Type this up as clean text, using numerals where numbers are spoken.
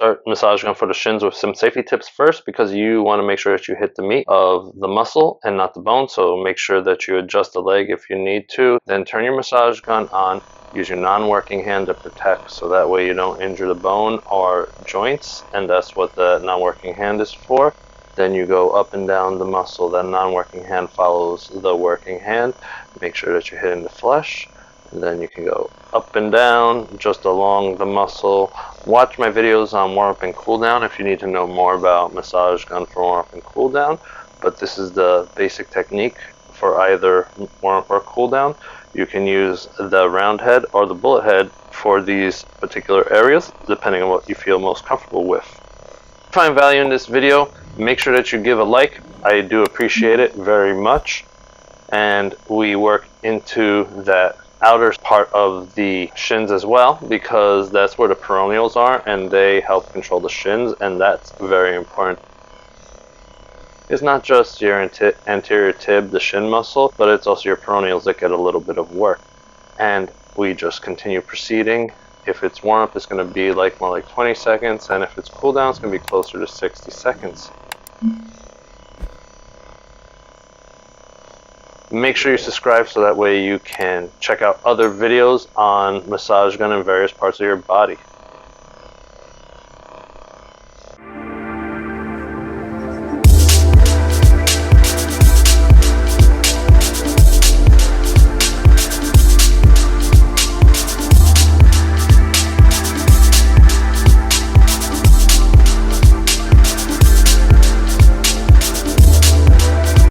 Start massage gun for the shins with some safety tips first, because you want to make sure that you hit the meat of the muscle and not the bone. So make sure that you adjust the leg if you need to. Then turn your massage gun on. Use your non-working hand to protect, so that way you don't injure the bone or joints, and that's what the non-working hand is for. Then you go up and down the muscle. That non-working hand follows the working hand. Make sure that you're hitting the flesh. And then you can go up and down just along the muscle. Watch my videos on warm up and cool down if you need to know more about massage gun for warm up and cool down. But this is the basic technique for either warm up or cool down. You can use the round head or the bullet head for these particular areas, depending on what you feel most comfortable with. If you find value in this video, make sure that you give a like. I do appreciate it very much. And we work into that outer part of the shins as well, because that's where the peroneals are, and they help control the shins, and that's very important. It's not just your anterior tib, the shin muscle, but it's also your peroneals that get a little bit of work. And we just continue proceeding. If it's warm up, it's going to be more like 20 seconds, and if it's cool down, it's going to be closer to 60 seconds. Make sure you subscribe so that way you can check out other videos on massage gun in various parts of your body.